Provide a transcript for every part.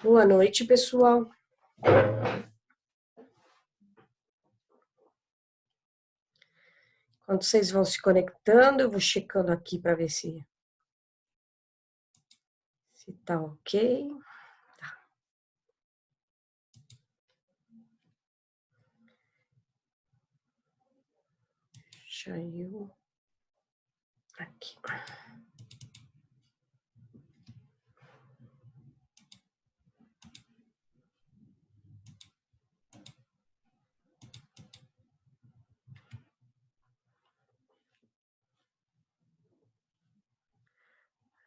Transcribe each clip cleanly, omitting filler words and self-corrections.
Boa noite, pessoal. Enquanto vocês vão se conectando, eu vou checando aqui para ver se tá ok. Tá. Deixa eu aqui.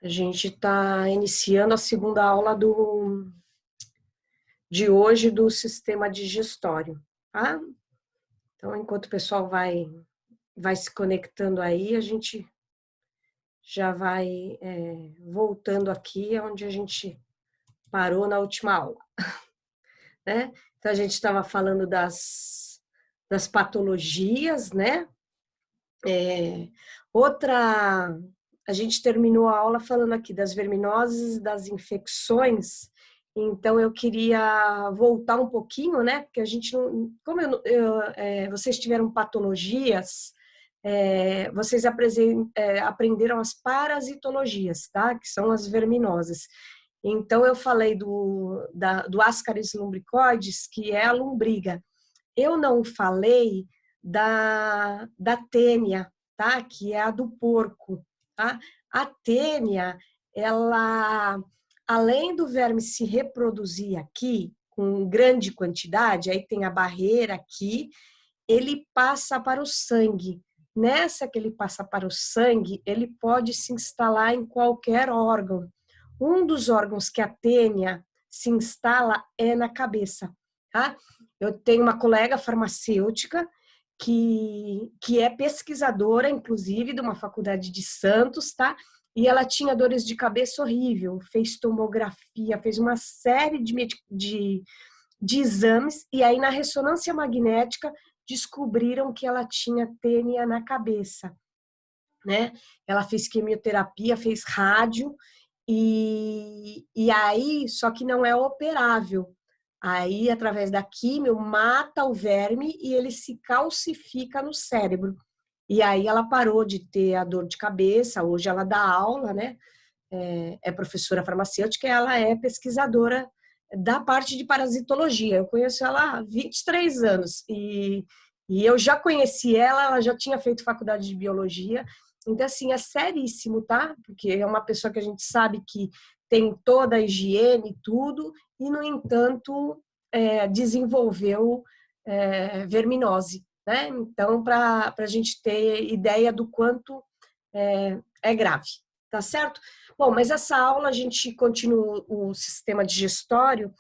A gente está iniciando a segunda aula de hoje do sistema digestório, tá? Então, enquanto o pessoal vai se conectando aí, a gente já vai voltando aqui onde a gente parou na última aula, né? Então, a gente estava falando das patologias, né? A gente terminou a aula falando aqui das verminoses, das infecções, então eu queria voltar um pouquinho, né? Porque a gente não, como vocês tiveram patologias, vocês aprenderam as parasitologias, tá? Que são as verminoses. Então eu falei do Ascaris lumbricoides, que é a lombriga. Eu não falei da tênia, tá? Que é a do porco, tá? A tênia, ela, além do verme se reproduzir aqui com grande quantidade, aí tem a barreira aqui, ele passa para o sangue. Nessa que ele passa para o sangue, ele pode se instalar em qualquer órgão. Um dos órgãos que a tênia se instala é na cabeça, tá? Eu tenho uma colega farmacêutica que é pesquisadora, inclusive, de uma faculdade de Santos, tá? E ela tinha dores de cabeça horrível, fez tomografia, fez uma série de exames, e aí na ressonância magnética descobriram que ela tinha tênia na cabeça, né? Ela fez quimioterapia, fez rádio, e aí, só que não é operável. Aí, através da químio, mata o verme e ele se calcifica no cérebro. E aí ela parou de ter a dor de cabeça, hoje ela dá aula, né? É professora farmacêutica, ela é pesquisadora da parte de parasitologia. Eu conheço ela há 23 anos e eu já conheci ela já tinha feito faculdade de biologia. Então, assim, é seríssimo, tá? Porque é uma pessoa que a gente sabe que tem toda a higiene e tudo, e, no entanto, desenvolveu verminose, né? Então, para a gente ter ideia do quanto é grave, tá certo? Bom, mas essa aula a gente continua o sistema digestório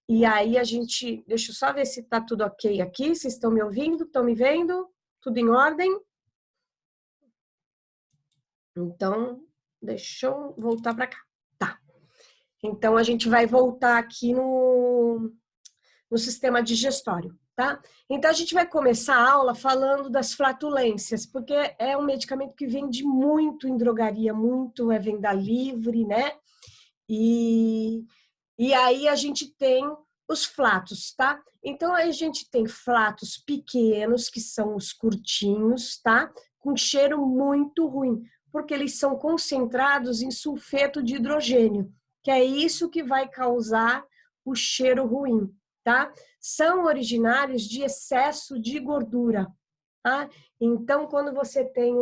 e aí a gente, deixa eu só ver se tá tudo ok aqui, vocês estão me ouvindo, estão me vendo? Tudo em ordem? Então, deixa eu voltar para cá. Tá. Então, a gente vai voltar aqui no sistema digestório, tá? Então, a gente vai começar a aula falando das flatulências, porque é um medicamento que vende muito em drogaria, muito é venda livre, né? E aí a gente tem os flatos, tá? Então, aí a gente tem flatos pequenos, que são os curtinhos, tá? Com cheiro muito ruim, porque eles são concentrados em sulfeto de hidrogênio, que é isso que vai causar o cheiro ruim, tá? São originários de excesso de gordura, tá? Então, quando você tem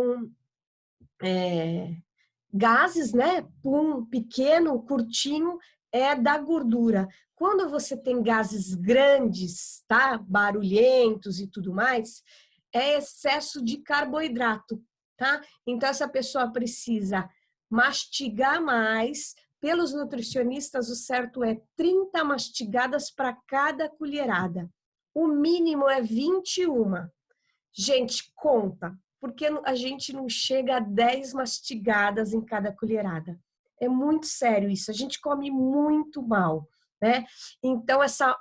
gases, né? Pum, pequeno, curtinho, é da gordura. Quando você tem gases grandes, tá? Barulhentos e tudo mais, é excesso de carboidrato, tá? Então, essa pessoa precisa mastigar mais. Pelos nutricionistas, o certo é 30 mastigadas para cada colherada. O mínimo é 21. Gente, conta, porque a gente não chega a 10 mastigadas em cada colherada. É muito sério isso, a gente come muito mal, né? Então, essa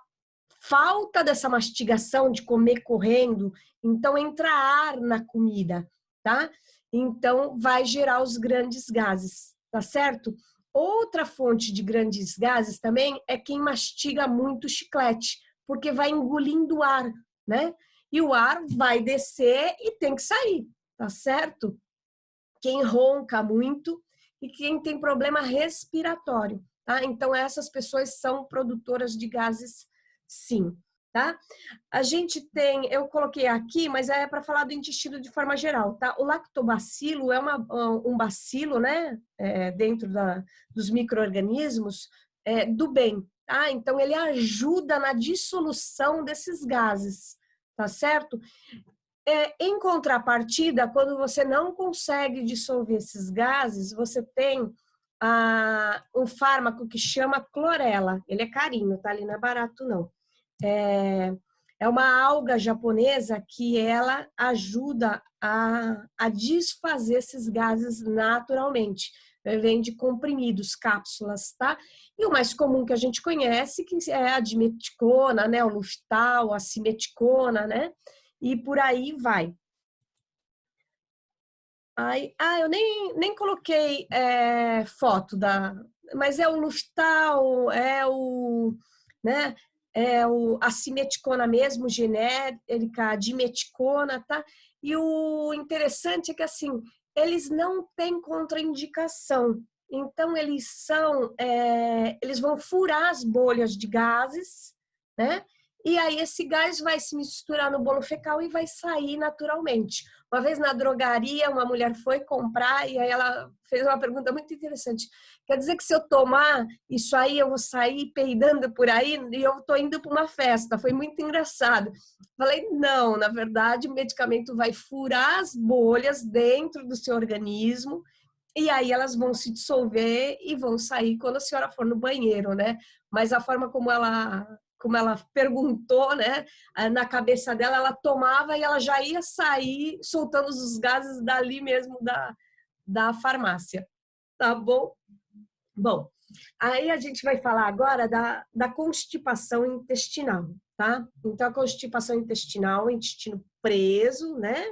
falta dessa mastigação, de comer correndo, então entra ar na comida, tá? Então, vai gerar os grandes gases, tá certo? Outra fonte de grandes gases também é quem mastiga muito chiclete, porque vai engolindo ar, né? E o ar vai descer e tem que sair, tá certo? Quem ronca muito e quem tem problema respiratório, tá? Então, essas pessoas são produtoras de gases, sim, tá? A gente tem, eu coloquei aqui, mas é para falar do intestino de forma geral, tá? O lactobacilo é um bacilo, né? Dentro dos micro-organismos do bem, tá? Então, ele ajuda na dissolução desses gases, tá certo? Em contrapartida, quando você não consegue dissolver esses gases, você tem um fármaco que chama clorela. Ele é carinho, tá? Ele não é barato, não. É uma alga japonesa que ela ajuda a desfazer esses gases naturalmente. Vem de comprimidos, cápsulas, tá? E o mais comum que a gente conhece que é a dimeticona, né? O Luftal, a simeticona, né? E por aí vai. Eu nem coloquei foto mas é o Luftal, né? A simeticona mesmo, genérica, a dimeticona, tá? E o interessante é que, assim, eles não têm contraindicação. Então, eles vão furar as bolhas de gases, né? E aí esse gás vai se misturar no bolo fecal e vai sair naturalmente. Uma vez na drogaria, uma mulher foi comprar e aí ela fez uma pergunta muito interessante. Quer dizer que se eu tomar isso aí, eu vou sair peidando por aí e eu estou indo para uma festa? Foi muito engraçado. Falei, não, na verdade, o medicamento vai furar as bolhas dentro do seu organismo e aí elas vão se dissolver e vão sair quando a senhora for no banheiro, né? Mas a forma como ela perguntou, né? Na cabeça dela, ela tomava e ela já ia sair soltando os gases dali mesmo da farmácia. Tá bom? Bom, aí a gente vai falar agora da constipação intestinal, tá? Então, a constipação intestinal, o intestino preso, né?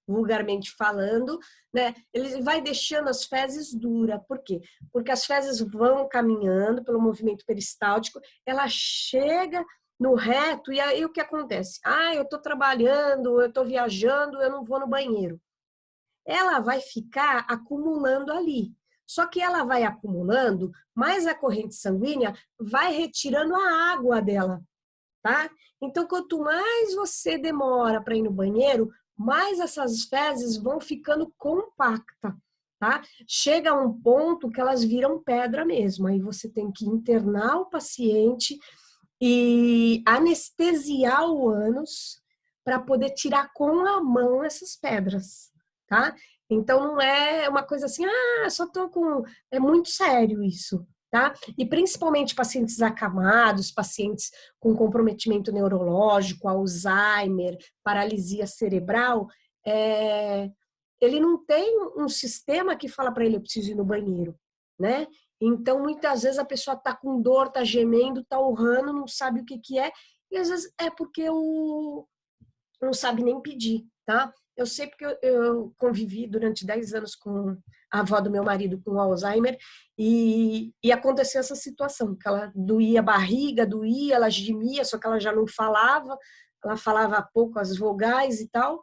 Vulgarmente falando, né? Ele vai deixando as fezes duras. Por quê? Porque as fezes vão caminhando pelo movimento peristáltico, ela chega no reto, e aí o que acontece? Eu tô trabalhando, eu tô viajando, eu não vou no banheiro. Ela vai ficar acumulando ali. Só que ela vai acumulando, mas a corrente sanguínea vai retirando a água dela, tá? Então, quanto mais você demora para ir no banheiro, mais essas fezes vão ficando compactas, tá? Chega a um ponto que elas viram pedra mesmo. Aí você tem que internar o paciente e anestesiar o ânus para poder tirar com a mão essas pedras, tá? Então não é uma coisa assim, só tô com. É muito sério isso, tá? E principalmente pacientes acamados, pacientes com comprometimento neurológico, Alzheimer, paralisia cerebral, ele não tem um sistema que fala para ele, eu preciso ir no banheiro, né? Então, muitas vezes a pessoa está com dor, está gemendo, está urrando, não sabe o que que é, e às vezes é porque não sabe nem pedir, tá? Eu sei porque eu convivi durante 10 anos com a avó do meu marido com Alzheimer e aconteceu essa situação, que ela doía a barriga, doía, ela gemia, só que ela já não falava, ela falava pouco as vogais e tal,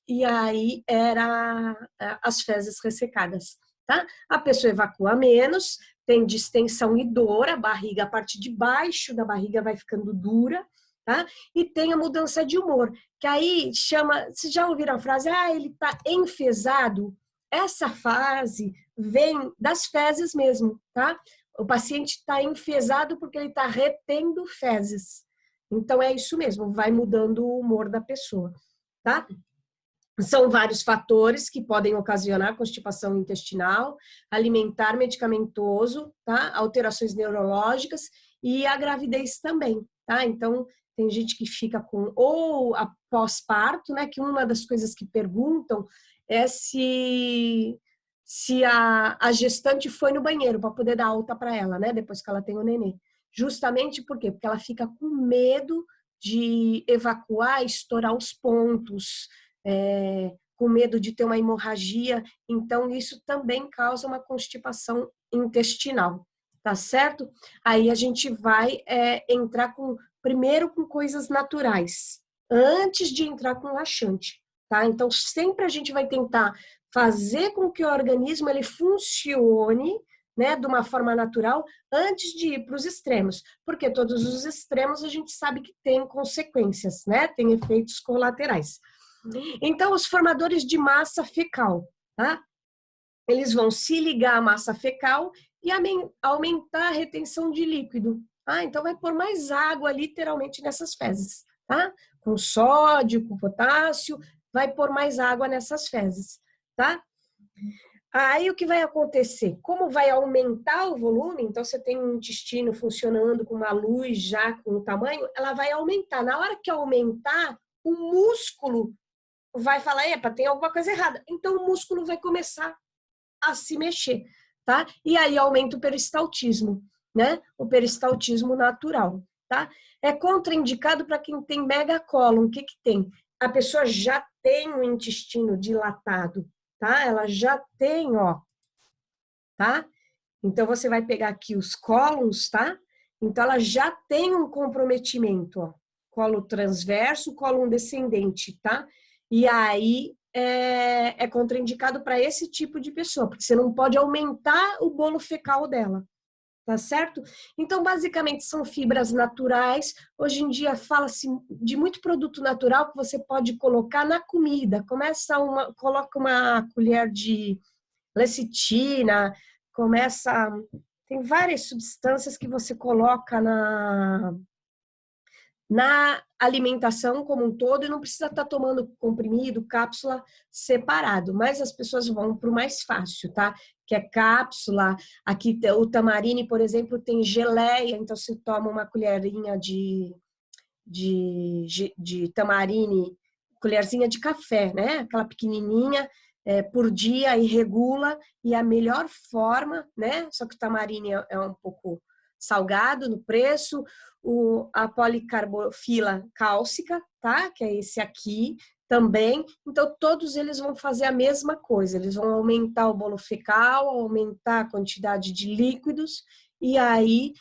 e aí era as fezes ressecadas, tá? A pessoa evacua menos, tem distensão e dor, a barriga, a parte de baixo da barriga vai ficando dura, tá? E tem a mudança de humor, que aí chama, vocês já ouviram a frase, ele tá enfesado? Essa fase vem das fezes mesmo, tá? O paciente está enfesado porque ele está retendo fezes. Então é isso mesmo, vai mudando o humor da pessoa, tá? São vários fatores que podem ocasionar constipação intestinal, alimentar medicamentoso, tá? Alterações neurológicas e a gravidez também, tá? Então, tem gente que fica com ou após parto, né? Que uma das coisas que perguntam é se a gestante foi no banheiro para poder dar alta para ela, né? Depois que ela tem o nenê. Justamente por quê? Porque ela fica com medo de evacuar, estourar os pontos, com medo de ter uma hemorragia, então isso também causa uma constipação intestinal, tá certo? Aí a gente vai entrar primeiro com coisas naturais, antes de entrar com laxante, tá? Então, sempre a gente vai tentar fazer com que o organismo ele funcione, né, de uma forma natural, antes de ir para os extremos, porque todos os extremos a gente sabe que tem consequências, né? Tem efeitos colaterais. Então, os formadores de massa fecal, tá? Eles vão se ligar à massa fecal e aumentar a retenção de líquido. Então, vai pôr mais água, literalmente, nessas fezes, tá? Com sódio, com potássio, vai pôr mais água nessas fezes, tá? Aí, o que vai acontecer? Como vai aumentar o volume, então você tem um intestino funcionando com uma luz já com o tamanho, ela vai aumentar. Na hora que aumentar, o músculo vai falar, epa, tem alguma coisa errada. Então, o músculo vai começar a se mexer, tá? E aí aumenta o peristaltismo, né? O peristaltismo natural, tá? É contraindicado para quem tem megacólon. O que que tem? A pessoa já tem o intestino dilatado, tá? Ela já tem, ó, tá? Então, você vai pegar aqui os cólons, tá? Então, ela já tem um comprometimento, ó. Colo transverso, colo descendente, tá? E aí, é contraindicado para esse tipo de pessoa, porque você não pode aumentar o bolo fecal dela, tá certo? Então, basicamente, são fibras naturais. Hoje em dia, fala-se de muito produto natural que você pode colocar na comida. Coloca uma colher de lecitina, tem várias substâncias que você coloca na alimentação como um todo e não precisa estar tomando comprimido, cápsula separado, mas as pessoas vão para o mais fácil, tá? Que é cápsula. Aqui o tamarine, por exemplo, tem geleia, então você toma uma colherinha de tamarine, colherzinha de café, né? Aquela pequenininha, por dia e regula, e a melhor forma, né? Só que o tamarine é um pouco salgado no preço, a policarbofila cálcica, tá? Que é esse aqui também. Então, todos eles vão fazer a mesma coisa, eles vão aumentar o bolo fecal, aumentar a quantidade de líquidos, e aí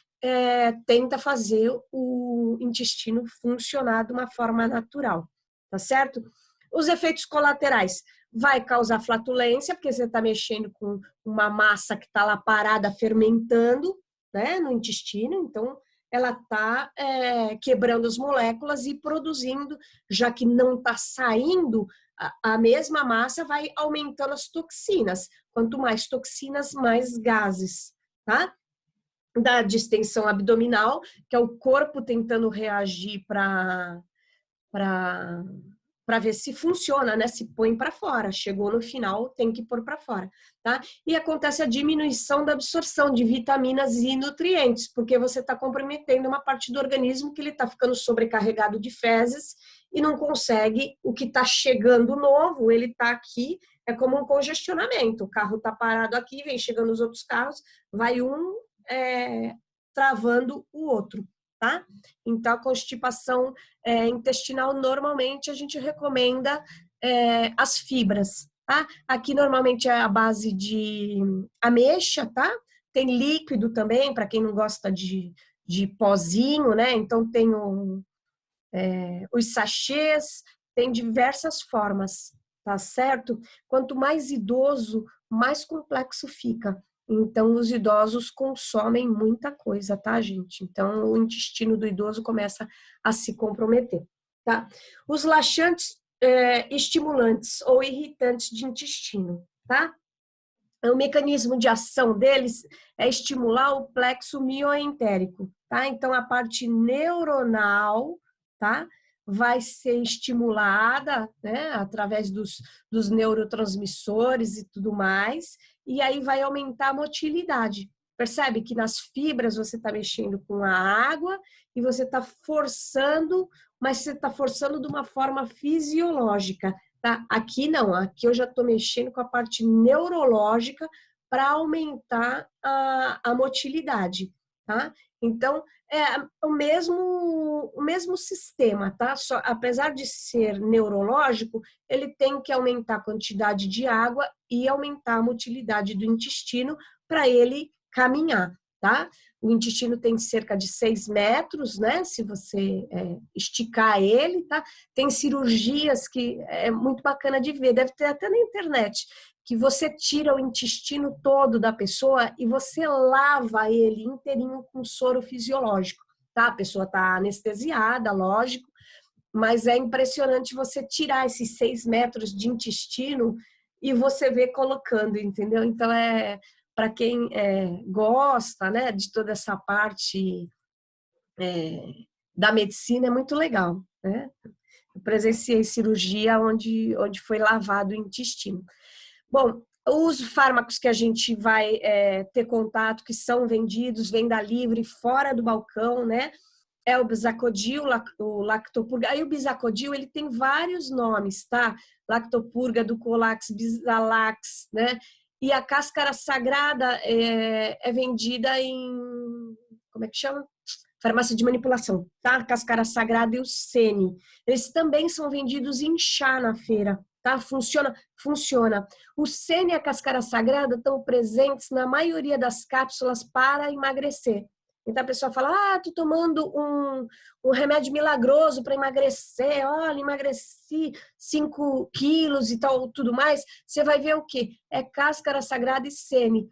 tenta fazer o intestino funcionar de uma forma natural, tá certo? Os efeitos colaterais vai causar flatulência, porque você está mexendo com uma massa que está lá parada fermentando, né, no intestino, então ela está quebrando as moléculas e produzindo, já que não está saindo, a mesma massa vai aumentando as toxinas. Quanto mais toxinas, mais gases, tá? Da distensão abdominal, que é o corpo tentando reagir para ver se funciona, né? Se põe para fora. Chegou no final, tem que pôr para fora, tá? E acontece a diminuição da absorção de vitaminas e nutrientes, porque você está comprometendo uma parte do organismo que ele está ficando sobrecarregado de fezes e não consegue, o que está chegando novo, ele está aqui, é como um congestionamento. O carro está parado aqui, vem chegando os outros carros, vai travando o outro, tá? Então, a constipação intestinal, normalmente, a gente recomenda as fibras, tá? Aqui, normalmente, é a base de ameixa, tá? Tem líquido também, para quem não gosta de pozinho, né? Então, tem os sachês, tem diversas formas, tá certo? Quanto mais idoso, mais complexo fica. Então, os idosos consomem muita coisa, tá, gente? Então, o intestino do idoso começa a se comprometer, tá? Os laxantes estimulantes ou irritantes de intestino, tá? O mecanismo de ação deles é estimular o plexo mioentérico, tá? Então, a parte neuronal, tá? Vai ser estimulada, né? Através dos neurotransmissores e tudo mais, e aí vai aumentar a motilidade. Percebe que nas fibras você está mexendo com a água e você está forçando, mas você está forçando de uma forma fisiológica. Tá? Aqui não, aqui eu já estou mexendo com a parte neurológica para aumentar a motilidade, tá? Então, é o mesmo sistema, tá? Só, apesar de ser neurológico, ele tem que aumentar a quantidade de água e aumentar a motilidade do intestino para ele caminhar, tá? O intestino tem cerca de 6 metros, né? Se você esticar ele, tá? Tem cirurgias que é muito bacana de ver, deve ter até na internet, que você tira o intestino todo da pessoa e você lava ele inteirinho com soro fisiológico, tá? A pessoa tá anestesiada, lógico, mas é impressionante você tirar esses 6 metros de intestino e você ver colocando, entendeu? Então, para quem gosta, né, de toda essa parte da medicina, é muito legal, né? Eu presenciei cirurgia onde foi lavado o intestino. Bom, os fármacos que a gente vai ter contato, que são vendidos, venda livre, fora do balcão, né? É o Bizacodil, o Lactopurga. Aí o Bizacodil, ele tem vários nomes, tá? Lactopurga, Ducolax, Bisalax, né? E a cáscara sagrada é vendida em... Como é que chama? Farmácia de manipulação, tá? A cáscara sagrada e o Sene. Eles também são vendidos em chá na feira, tá? Funciona. O Sene e a cáscara sagrada estão presentes na maioria das cápsulas para emagrecer. Então a pessoa fala, tô tomando um remédio milagroso para emagrecer, olha, emagreci 5 quilos e tal, tudo mais. Você vai ver o quê? É cáscara sagrada e Sene.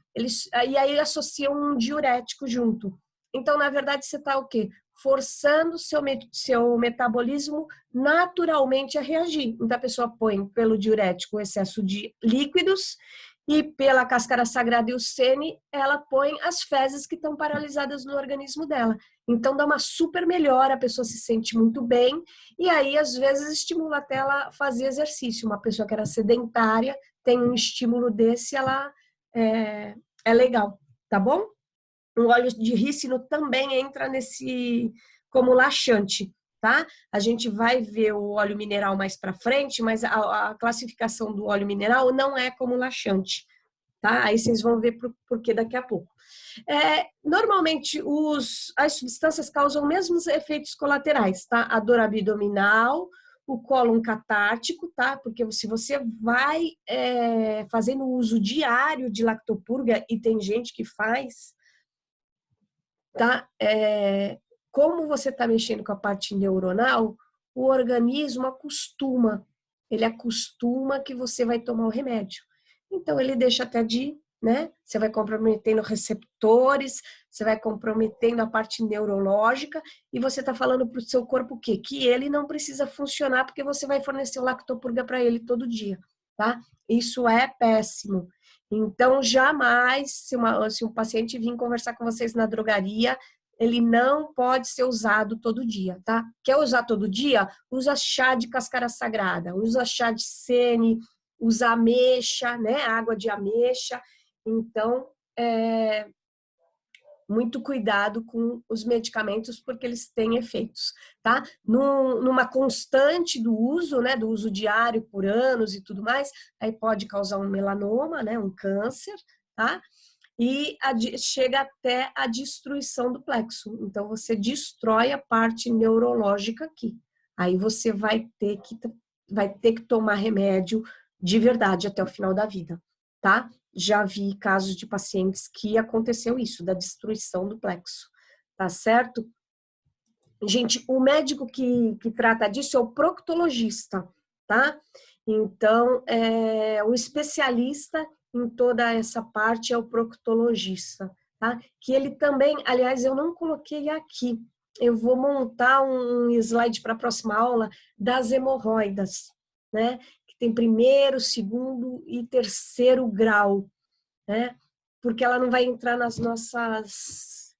E aí associam um diurético junto. Então, na verdade, você está o quê? Forçando seu metabolismo naturalmente a reagir. Então, a pessoa põe pelo diurético o excesso de líquidos e pela cáscara sagrada e o Sene, ela põe as fezes que estão paralisadas no organismo dela. Então, dá uma super melhora, a pessoa se sente muito bem e aí, às vezes, estimula até ela fazer exercício. Uma pessoa que era sedentária, tem um estímulo desse, ela é legal, tá bom? O óleo de rícino também entra nesse como laxante, tá? A gente vai ver o óleo mineral mais para frente, mas a classificação do óleo mineral não é como laxante, tá? Aí vocês vão ver por que daqui a pouco. Normalmente, as substâncias causam os mesmos efeitos colaterais, tá? A dor abdominal, o cólon catártico, tá? Porque se você vai fazendo uso diário de lactopurga, e tem gente que faz, tá? Como você está mexendo com a parte neuronal, o organismo acostuma. Ele acostuma que você vai tomar o remédio. Então, ele deixa até de, né? Você vai comprometendo receptores, você vai comprometendo a parte neurológica e você está falando para o seu corpo o quê? Que ele não precisa funcionar porque você vai fornecer o lactopurga para ele todo dia, tá? Isso é péssimo. Então, jamais, se um paciente vir conversar com vocês na drogaria, ele não pode ser usado todo dia, tá? Quer usar todo dia? Usa chá de cascara sagrada, usa chá de Sene, usa ameixa, né? Água de ameixa. Então, muito cuidado com os medicamentos, porque eles têm efeitos, tá? Numa constante do uso, né? Do uso diário por anos e tudo mais, aí pode causar um melanoma, né? Um câncer, tá? E chega até a destruição do plexo. Então, você destrói a parte neurológica aqui. Aí você vai ter que tomar remédio de verdade até o final da vida, tá? Já vi casos de pacientes que aconteceu isso, da destruição do plexo, tá certo? Gente, o médico que trata disso é o proctologista, tá? Então, o especialista em toda essa parte é o proctologista, tá? Que ele também, aliás, eu não coloquei aqui, eu vou montar um slide para a próxima aula das hemorroidas, né? Que tem primeiro, segundo e terceiro grau, né? Porque ela não vai entrar nas nossas...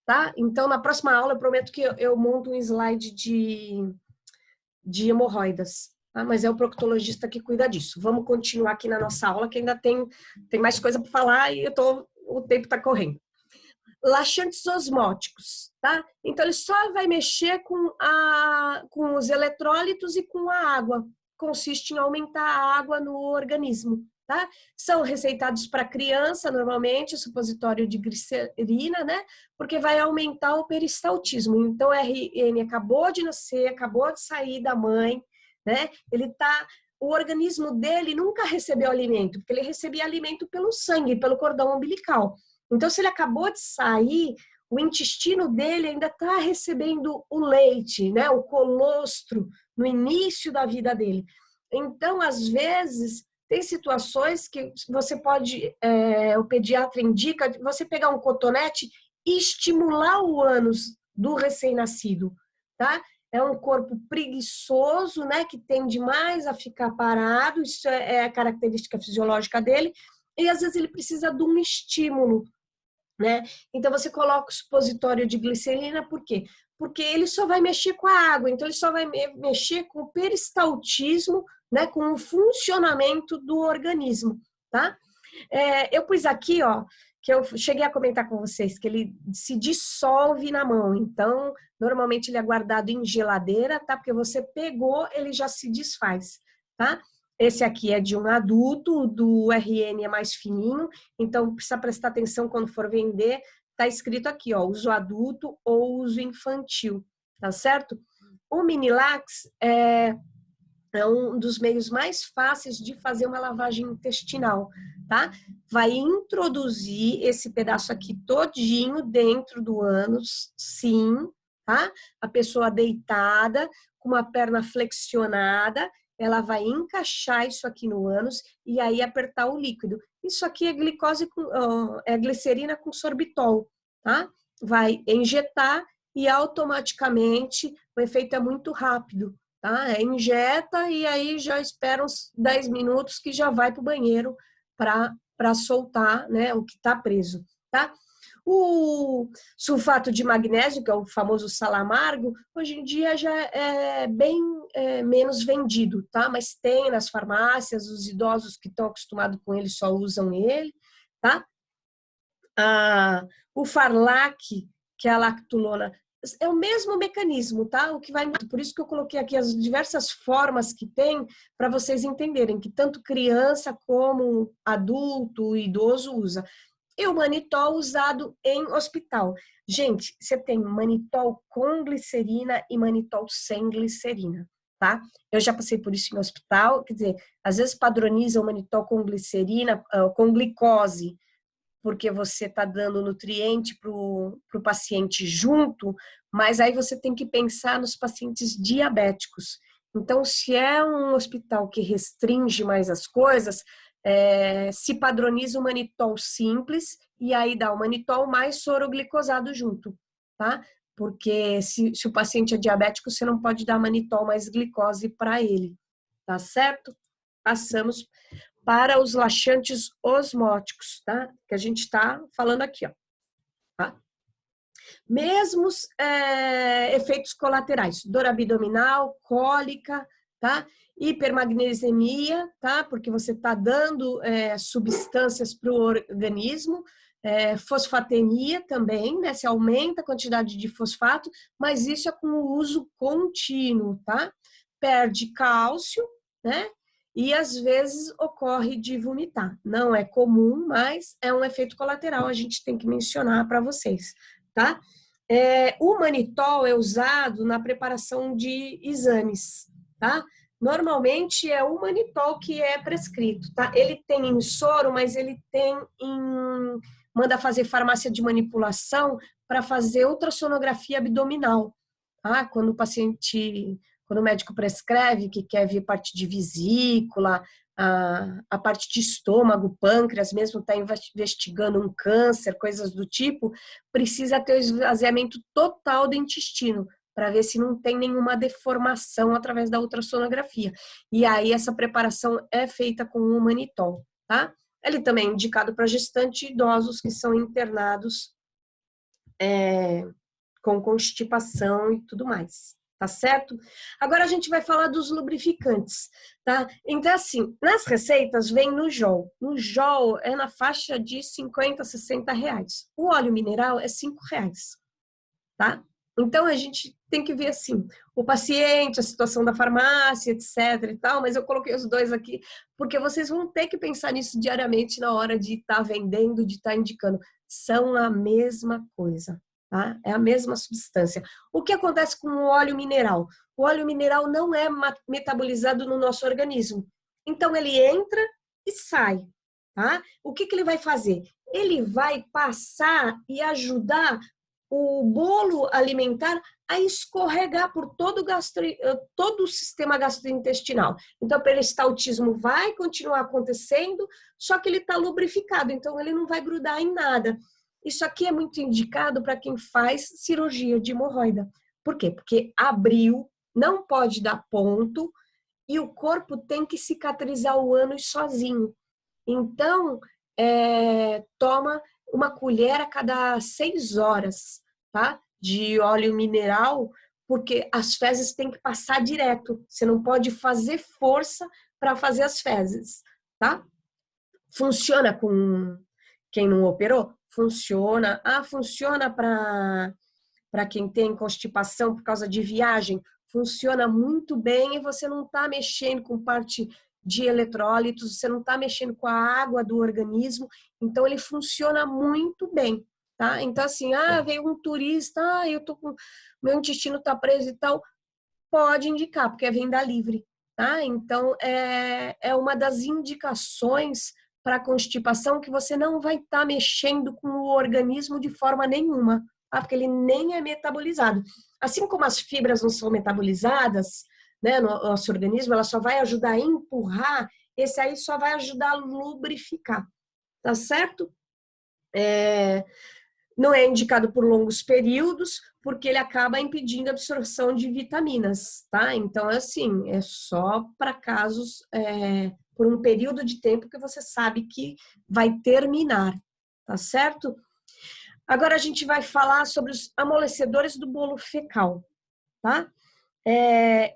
tá? Então, na próxima aula, eu prometo que eu monto um slide de hemorroidas, tá? Mas é o proctologista que cuida disso. Vamos continuar aqui na nossa aula, que ainda tem mais coisa para falar e o tempo está correndo. Laxantes osmóticos, tá? Então, ele só vai mexer com os eletrólitos e com a água. Consiste em aumentar a água no organismo, tá? São receitados para criança, normalmente, supositório de glicerina, né? Porque vai aumentar o peristaltismo. Então, o RN acabou de nascer, acabou de sair da mãe, né? O organismo dele nunca recebeu alimento, porque ele recebia alimento pelo sangue, pelo cordão umbilical. Então, se ele acabou de sair, o intestino dele ainda está recebendo o leite, né, o colostro, no início da vida dele. Então, às vezes, tem situações que você pode, o pediatra indica, você pegar um cotonete e estimular o ânus do recém-nascido, tá? É um corpo preguiçoso, né, que tende mais a ficar parado, isso é a característica fisiológica dele, e às vezes ele precisa de um estímulo, né? Então você coloca o supositório de glicerina, por quê? Porque ele só vai mexer com a água, então ele só vai mexer com o peristaltismo, né, com o funcionamento do organismo, tá? Eu pus aqui, ó, que eu cheguei a comentar com vocês, que ele se dissolve na mão, então normalmente ele é guardado em geladeira, tá? Porque você pegou, ele já se desfaz, tá? Esse aqui é de um adulto, do RN é mais fininho, então precisa prestar atenção quando for vender. Tá escrito aqui, ó, uso adulto ou uso infantil, tá certo? O Minilax é um dos meios mais fáceis de fazer uma lavagem intestinal, tá? Vai introduzir esse pedaço aqui todinho dentro do ânus, sim, tá? A pessoa deitada, com uma perna flexionada, ela vai encaixar isso aqui no ânus e aí apertar o líquido. Isso aqui é glicose é glicerina com sorbitol, tá? Vai injetar e automaticamente o efeito é muito rápido, tá? Injeta e aí já espera uns 10 minutos que já vai para o banheiro para soltar, né, o que está preso, tá? O sulfato de magnésio, que é o famoso sal amargo, hoje em dia já é bem menos vendido, tá? Mas tem nas farmácias, os idosos que estão acostumados com ele só usam ele, tá? O Farlac, que é a lactulona, é o mesmo mecanismo, tá? O que vai, por isso que eu coloquei aqui as diversas formas que tem para vocês entenderem que tanto criança como adulto, idoso usa. E o manitol usado em hospital. Gente, você tem manitol com glicerina e manitol sem glicerina, tá? Eu já passei por isso em hospital, quer dizer, às vezes padroniza o manitol com glicerina, com glicose, porque você está dando nutriente para o paciente junto, mas aí você tem que pensar nos pacientes diabéticos. Então, se é um hospital que restringe mais as coisas, se padroniza o manitol simples e aí dá o manitol mais soroglicosado junto, tá? Porque se o paciente é diabético, você não pode dar manitol mais glicose para ele, tá certo? Passamos para os laxantes osmóticos, tá? Que a gente está falando aqui, ó. Tá? Mesmos efeitos colaterais, dor abdominal, cólica, tá? Hipermagnesemia, tá? Porque você está dando substâncias para o organismo, fosfatemia também, né? Se aumenta a quantidade de fosfato, mas isso é com o uso contínuo, tá? Perde cálcio, né? E às vezes ocorre de vomitar. Não é comum, mas é um efeito colateral, a gente tem que mencionar para vocês, tá? O manitol é usado na preparação de exames, tá? Normalmente é o manitol que é prescrito, tá? Ele tem em soro, mas ele tem manda fazer farmácia de manipulação para fazer ultrassonografia abdominal, tá? Quando o médico prescreve que quer ver parte de vesícula, a parte de estômago, pâncreas, mesmo está investigando um câncer, coisas do tipo, precisa ter o esvaziamento total do intestino, para ver se não tem nenhuma deformação através da ultrassonografia. E aí essa preparação é feita com o manitol, tá? Ele também é indicado para gestantes e idosos que são internados com constipação e tudo mais, tá certo? Agora a gente vai falar dos lubrificantes, tá? Então, assim, nas receitas vem no JOL. No JOL é na faixa de 50, 60 reais. O óleo mineral é 5 reais, tá? Então, a gente tem que ver, assim, o paciente, a situação da farmácia, etc e tal, mas eu coloquei os dois aqui, porque vocês vão ter que pensar nisso diariamente na hora de estar vendendo, de estar indicando. São a mesma coisa, tá? É a mesma substância. O que acontece com o óleo mineral? O óleo mineral não é metabolizado no nosso organismo. Então, ele entra e sai, tá? O que ele vai fazer? Ele vai passar e ajudar o bolo alimentar a escorregar por todo o sistema gastrointestinal. Então, o peristaltismo vai continuar acontecendo, só que ele está lubrificado, então ele não vai grudar em nada. Isso aqui é muito indicado para quem faz cirurgia de hemorroida. Por quê? Porque abriu, não pode dar ponto, e o corpo tem que cicatrizar o ânus sozinho. Então, toma uma colher a cada 6 horas, tá? De óleo mineral, porque as fezes têm que passar direto. Você não pode fazer força para fazer as fezes, tá? Funciona com quem não operou? Funciona. Ah, funciona para quem tem constipação por causa de viagem? Funciona muito bem e você não está mexendo com parte de eletrólitos, você não está mexendo com a água do organismo, então ele funciona muito bem, tá? Então assim, veio um turista, eu tô com meu intestino tá preso e tal, pode indicar, porque é venda livre, tá? Então é uma das indicações para constipação que você não vai estar mexendo com o organismo de forma nenhuma, tá? Porque ele nem é metabolizado. Assim como as fibras não são metabolizadas, né, no nosso organismo, ela só vai ajudar a empurrar, esse aí só vai ajudar a lubrificar, tá certo? Não é indicado por longos períodos, porque ele acaba impedindo a absorção de vitaminas, tá? Então, assim, é só para casos, por um período de tempo que você sabe que vai terminar, tá certo? Agora a gente vai falar sobre os amolecedores do bolo fecal, tá?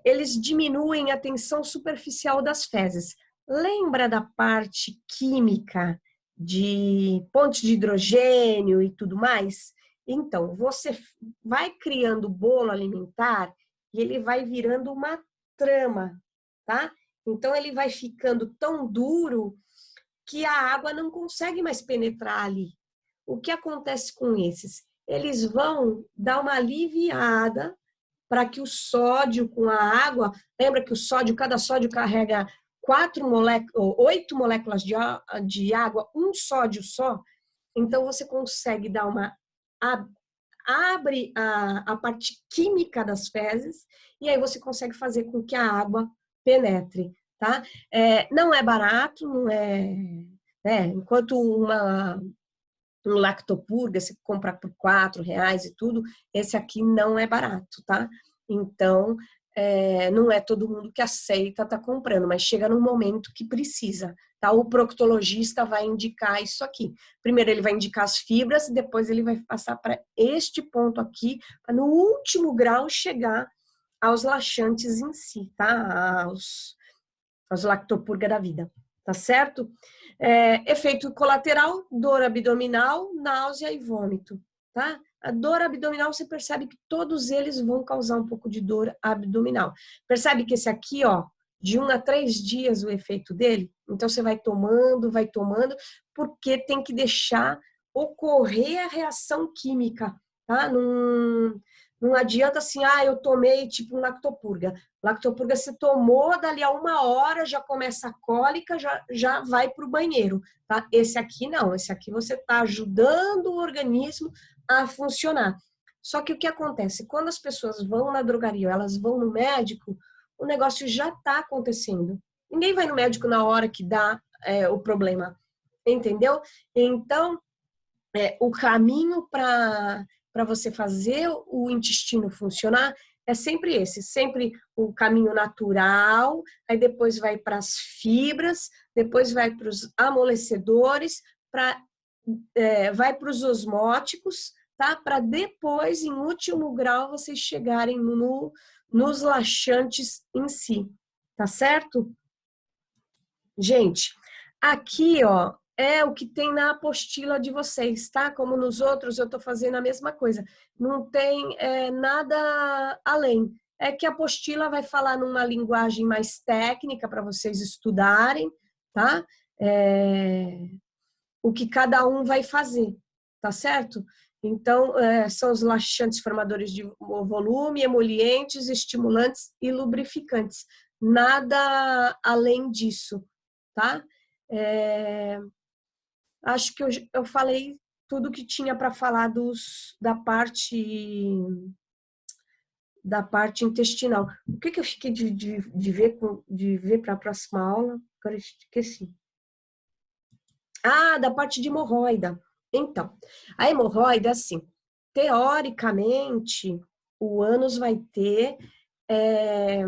Eles diminuem a tensão superficial das fezes. Lembra da parte química de pontes de hidrogênio e tudo mais? Então, você vai criando bolo alimentar e ele vai virando uma trama, tá? Então, ele vai ficando tão duro que a água não consegue mais penetrar ali. O que acontece com esses? Eles vão dar uma aliviada para que o sódio com a água, lembra que o sódio, cada sódio carrega 8 moléculas de água, um sódio só, então você consegue dar uma abre a parte química das fezes e aí você consegue fazer com que a água penetre, tá? Não é barato, não é, enquanto um lactopurga você compra por R$ 4 e tudo, esse aqui não é barato, tá? Então, não é todo mundo que aceita tá comprando, mas chega num momento que precisa, tá? O proctologista vai indicar isso aqui. Primeiro ele vai indicar as fibras, depois ele vai passar para este ponto aqui, para no último grau chegar aos laxantes em si, tá? Aos lactopurga da vida, tá certo? Efeito colateral, dor abdominal, náusea e vômito, tá? A dor abdominal, você percebe que todos eles vão causar um pouco de dor abdominal. Percebe que esse aqui, ó, de 1 a 3 dias o efeito dele? Então, você vai tomando, porque tem que deixar ocorrer a reação química, tá? Não adianta assim, eu tomei tipo um lactopurga. Lactopurga você tomou, dali a 1 hora já começa a cólica, já vai para o banheiro, tá? Esse aqui não, esse aqui você está ajudando o organismo a funcionar. Só que o que acontece? Quando as pessoas vão na drogaria, elas vão no médico, o negócio já está acontecendo. Ninguém vai no médico na hora que dá o problema, entendeu? Então, o caminho para você fazer o intestino funcionar é sempre esse, sempre o caminho natural, aí depois vai para as fibras, depois vai para os amolecedores, vai para os osmóticos, tá? Para depois, em último grau, vocês chegarem nos laxantes em si, tá certo? Gente, aqui, ó, é o que tem na apostila de vocês, tá? Como nos outros, eu tô fazendo a mesma coisa. Não tem nada além. É que a apostila vai falar numa linguagem mais técnica para vocês estudarem, tá? O que cada um vai fazer, tá certo? Então, são os laxantes formadores de volume, emolientes, estimulantes e lubrificantes. Nada além disso, tá? acho que eu falei tudo que tinha para falar da parte intestinal. O que eu fiquei de ver para a próxima aula? Agora eu esqueci. Ah, da parte de hemorroida. Então, a hemorroida, assim, teoricamente, o ânus é,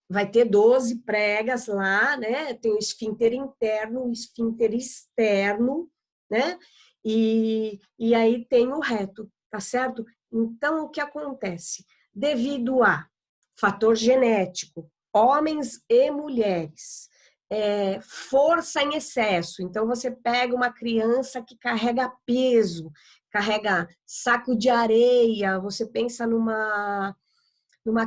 vai ter 12 pregas lá, né? Tem o esfíncter interno, o esfíncter externo, né? E aí tem o reto, tá certo? Então, o que acontece? Devido a fator genético, homens e mulheres, força em excesso. Então, você pega uma criança que carrega peso, carrega saco de areia, você pensa numa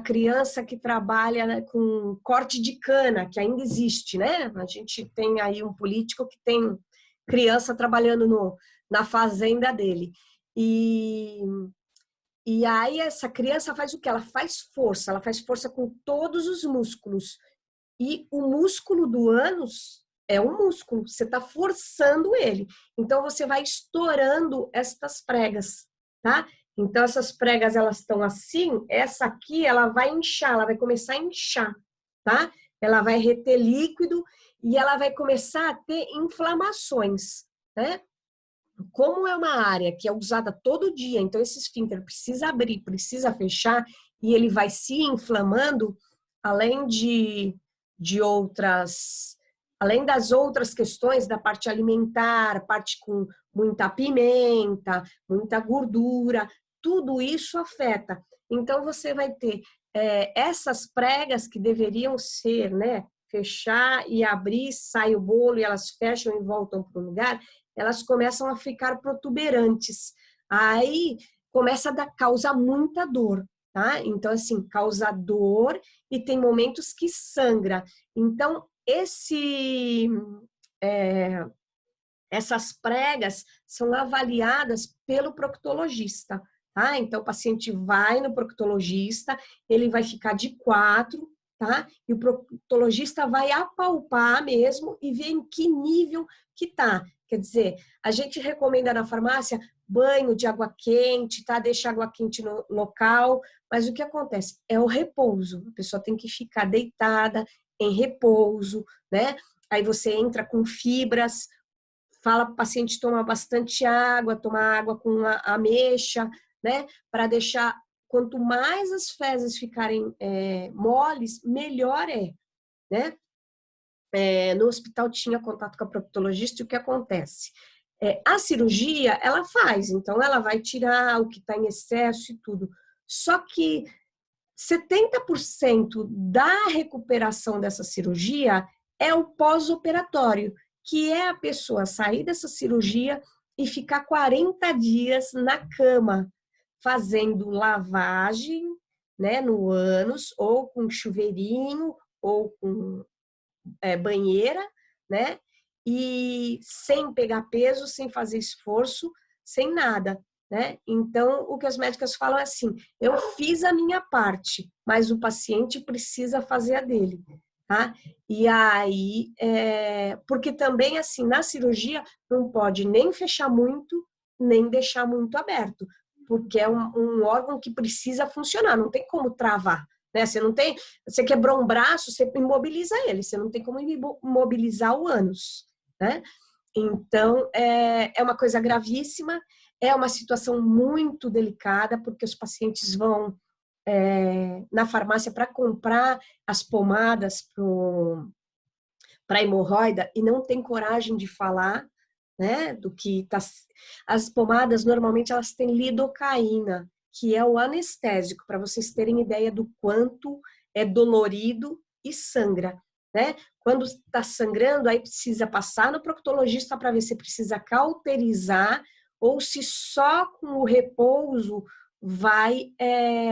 criança que trabalha, né, com corte de cana, que ainda existe, né? A gente tem aí um político que tem criança trabalhando na fazenda dele. E, e aí essa criança faz o quê? Ela faz força com todos os músculos. E o músculo do ânus é um músculo, você está forçando ele. Então, você vai estourando estas pregas, tá? Então, essas pregas, elas estão assim, essa aqui, ela vai inchar, ela vai começar a inchar, tá? Ela vai reter líquido e ela vai começar a ter inflamações, né? Como é uma área que é usada todo dia, então esse esfíncter precisa abrir, precisa fechar, e ele vai se inflamando, além de outras, além das outras questões da parte alimentar, parte com muita pimenta, muita gordura, tudo isso afeta. Então você vai ter essas pregas que deveriam ser, né, fechar e abrir, sai o bolo e elas fecham e voltam para o lugar, elas começam a ficar protuberantes. Aí começa a causar muita dor, tá? Então, assim, causa dor e tem momentos que sangra. Então, é, essas pregas são avaliadas pelo proctologista, tá? Então, o paciente vai no proctologista, ele vai ficar de quatro, tá? E o proctologista vai apalpar mesmo e ver em que nível que tá. Quer dizer, a gente recomenda na farmácia banho de água quente, tá? Deixa a água quente no local, mas o que acontece? É o repouso. A pessoa tem que ficar deitada em repouso, né? Aí você entra com fibras, fala para o paciente tomar bastante água, tomar água com ameixa, né? Para deixar, quanto mais as fezes ficarem moles, melhor né? No hospital tinha contato com a proctologista e o que acontece? A cirurgia, ela faz, então ela vai tirar o que está em excesso e tudo. Só que 70% da recuperação dessa cirurgia é o pós-operatório, que é a pessoa sair dessa cirurgia e ficar 40 dias na cama, fazendo lavagem, né, no ânus, ou com chuveirinho, ou com banheira, né, e sem pegar peso, sem fazer esforço, sem nada, né? Então, o que as médicas falam é assim: eu fiz a minha parte, mas o paciente precisa fazer a dele, tá? E aí, porque também, assim, na cirurgia, não pode nem fechar muito, nem deixar muito aberto, porque é um órgão que precisa funcionar, não tem como travar, né? Você quebrou um braço, você imobiliza ele, você não tem como imobilizar o ânus, né? Então, é uma coisa gravíssima, é uma situação muito delicada, porque os pacientes vão na farmácia para comprar as pomadas para hemorroida e não tem coragem de falar, né, do que tá. As pomadas, normalmente, elas têm lidocaína, que é o anestésico, para vocês terem ideia do quanto é dolorido e sangra, né? Quando está sangrando, aí precisa passar no proctologista para ver se precisa cauterizar ou se só com o repouso vai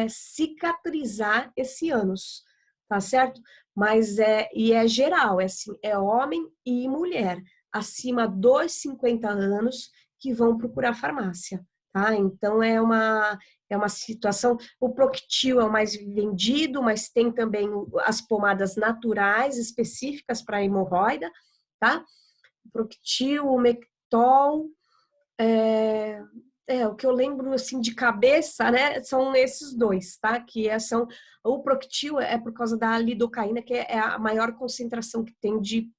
cicatrizar esse ânus, tá certo? Mas é geral, assim, é homem e mulher acima dos 50 anos que vão procurar farmácia, tá? Então é uma situação. O Proctil é o mais vendido, mas tem também as pomadas naturais específicas para hemorroida, tá? Proctil, o Mectol, o que eu lembro assim de cabeça, né, são esses dois, tá? São o Proctil é por causa da lidocaína, que é a maior concentração que tem de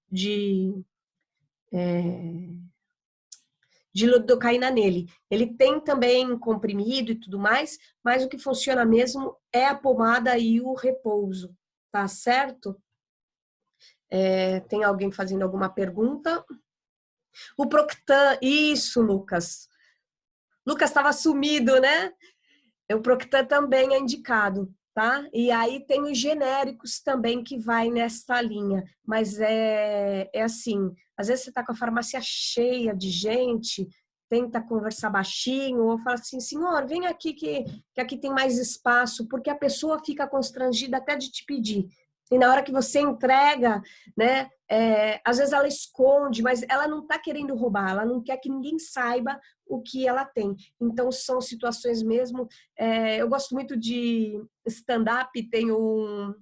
lidocaína nele. Ele tem também comprimido e tudo mais, mas o que funciona mesmo é a pomada e o repouso, tá certo? Tem alguém fazendo alguma pergunta? O Proctan, isso, Lucas. Lucas estava sumido, né? O Proctan também é indicado, tá? E aí tem os genéricos também que vai nesta linha, mas é assim, às vezes você está com a farmácia cheia de gente, tenta conversar baixinho, ou fala assim, senhor, vem aqui que aqui tem mais espaço, porque a pessoa fica constrangida até de te pedir. E na hora que você entrega, né, às vezes ela esconde, mas ela não está querendo roubar, ela não quer que ninguém saiba o que ela tem. Então, são situações mesmo. Eu gosto muito de stand-up, tem um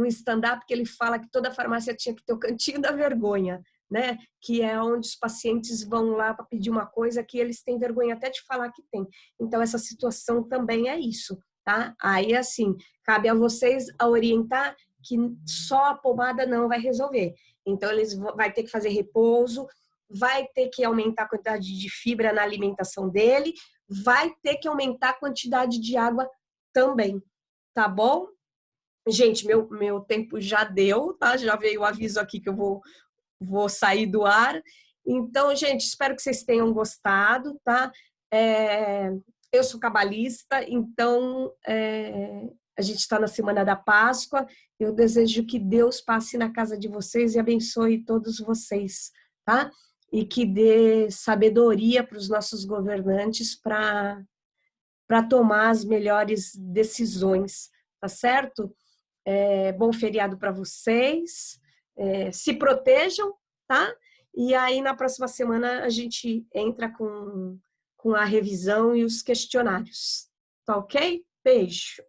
stand-up que ele fala que toda farmácia tinha que ter o cantinho da vergonha, né? Que é onde os pacientes vão lá para pedir uma coisa que eles têm vergonha até de falar que tem. Então, essa situação também é isso, tá? Aí, assim, cabe a vocês a orientar que só a pomada não vai resolver. Então, eles vai ter que fazer repouso, vai ter que aumentar a quantidade de fibra na alimentação dele, vai ter que aumentar a quantidade de água também, tá bom? Gente, meu tempo já deu, tá? Já veio o aviso aqui que eu vou sair do ar. Então, gente, espero que vocês tenham gostado, tá? Eu sou cabalista, então a gente está na Semana da Páscoa. Eu desejo que Deus passe na casa de vocês e abençoe todos vocês, tá? E que dê sabedoria para os nossos governantes para tomar as melhores decisões, tá certo? Bom feriado para vocês, se protejam, tá? E aí na próxima semana a gente entra com a revisão e os questionários, tá ok? Beijo!